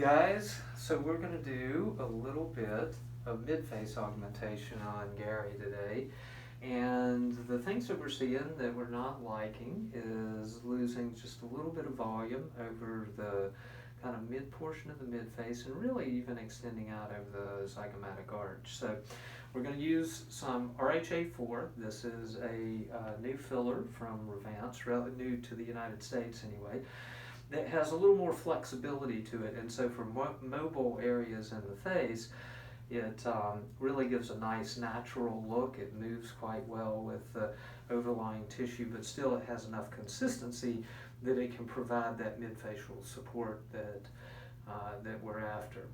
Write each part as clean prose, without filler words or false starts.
Guys, so we're going to do a little bit of mid-face augmentation on Gary today. And the things that we're seeing that we're not liking is losing just a little bit of volume over the kind of mid portion of the mid-face and really even extending out over the zygomatic arch. So we're going to use some RHA4. This is a new filler from Revance, relatively new to the United States anyway, that has a little more flexibility to it. And so for mobile areas in the face, it really gives a nice natural look. It moves quite well with the overlying tissue, but still it has enough consistency that it can provide that mid-facial support that, that we're after.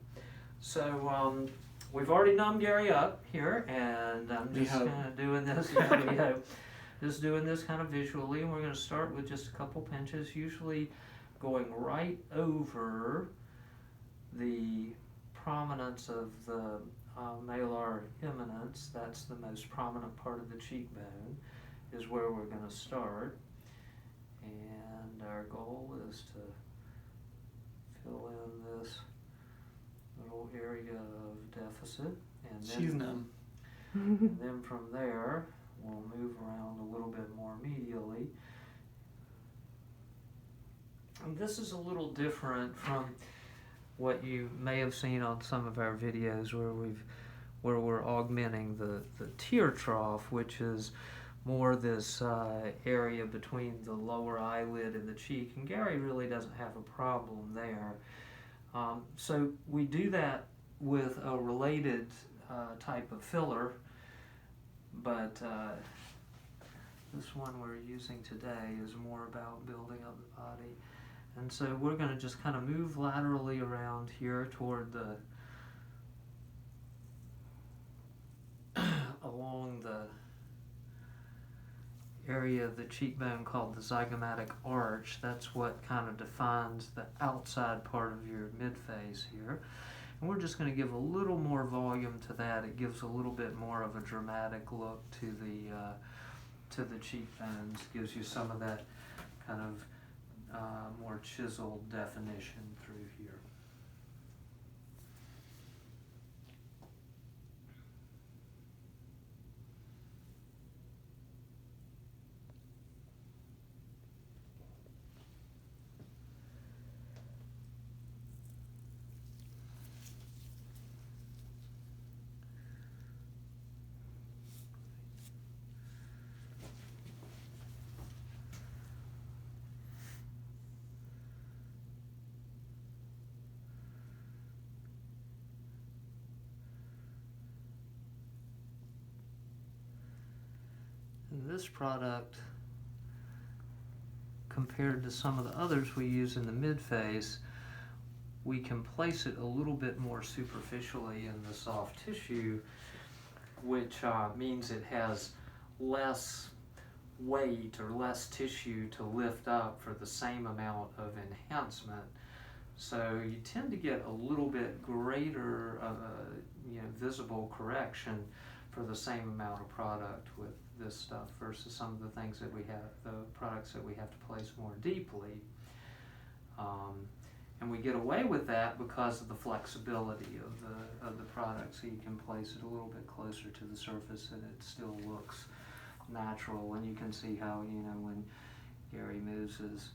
So we've already numbed Gary up here, and I'm just kind of doing this, just doing this kind of visually, and we're going to start with just a couple pinches, usually going right over the prominence of the malar eminence. That's the most prominent part of the cheekbone, is where we're going to start. And our goal is to fill in this little area of deficit. And then, and then from there, we'll move around a little bit more medially. And this is a little different from what you may have seen on some of our videos where we're augmenting the tear trough, which is more this area between the lower eyelid and the cheek, and Gary really doesn't have a problem there. So we do that with a related type of filler, but this one we're using today is more about building up the body. And so we're going to just kind of move laterally around here toward the, along the area of the cheekbone called the zygomatic arch. That's what kind of defines the outside part of your mid-face here. And we're just going to give a little more volume to that. It gives a little bit more of a dramatic look to the cheekbones. Gives you some of that kind of more chiseled definition through here. This product, compared to some of the others we use in the mid-face, we can place it a little bit more superficially in the soft tissue, which means it has less weight or less tissue to lift up for the same amount of enhancement. So you tend to get a little bit greater visible correction for the same amount of product with this stuff versus some of the things that we have, the products that we have to place more deeply. And we get away with that because of the flexibility of the product, so you can place it a little bit closer to the surface and it still looks natural. And you can see how, when Gary moves his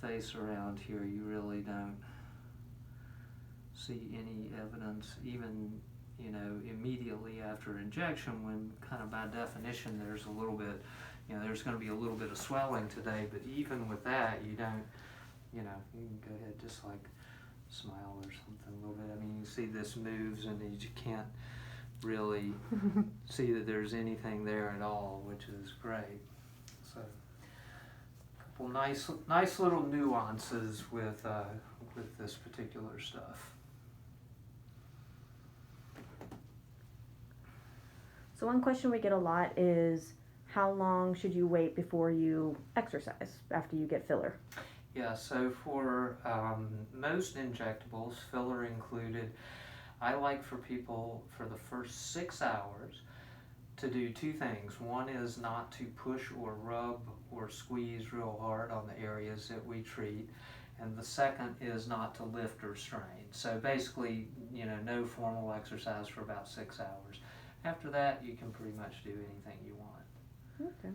face around here, you really don't see any evidence, even immediately after injection, when kind of by definition there's a little bit, there's going to be a little bit of swelling today, but even with that, you don't, you can go ahead, just like smile or something a little bit. I mean, you see this moves and you can't really see that there's anything there at all, which is great. So a couple nice little nuances with this particular stuff. So one question we get a lot is, how long should you wait before you exercise after you get filler? Yeah, so for most injectables, filler included, I like for people for the first 6 hours to do two things. One is not to push or rub or squeeze real hard on the areas that we treat. and the second is not to lift or strain. So basically, you know, no formal exercise for about 6 hours. After that, you can pretty much do anything you want. Okay.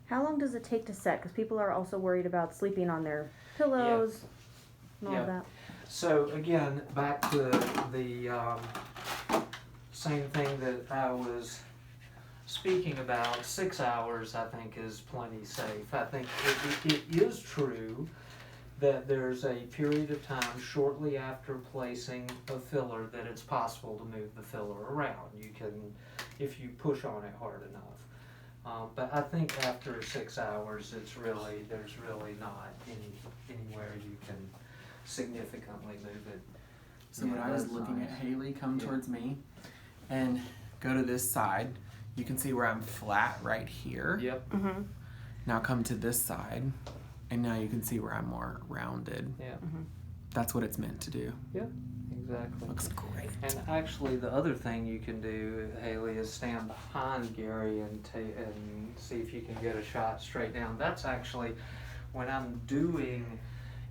How long does it take to set? Because people are also worried about sleeping on their pillows and all Yeah. that. So again, back to the same thing that I was speaking about. 6 hours, I think, is plenty safe. I think it is true that there's a period of time shortly after placing a filler that it's possible to move the filler around. You can, if you push on it hard enough. But I think after 6 hours, there's really not anywhere you can significantly move it. So when I was looking at Haley come towards me and go to this side, you can see where I'm flat right here. Yep. Mm-hmm. Now come to this side, and now you can see where I'm more rounded. Yeah. Mm-hmm. That's what it's meant to do. Yep. Exactly. Looks great. And actually, the other thing you can do, Haley, is stand behind Gary and see if you can get a shot straight down. That's actually, when I'm doing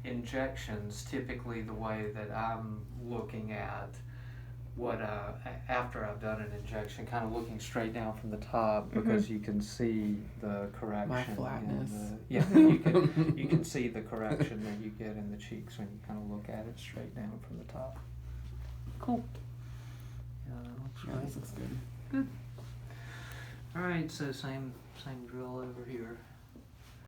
injections, typically the way that I'm looking at what, after I've done an injection, kind of looking straight down from the top, because you can see the correction. My flatness. You can see the correction that you get in the cheeks when you kind of look at it straight down from the top. Cool. Yeah, that looks Yeah, great. this looks good. All right, so same drill over here.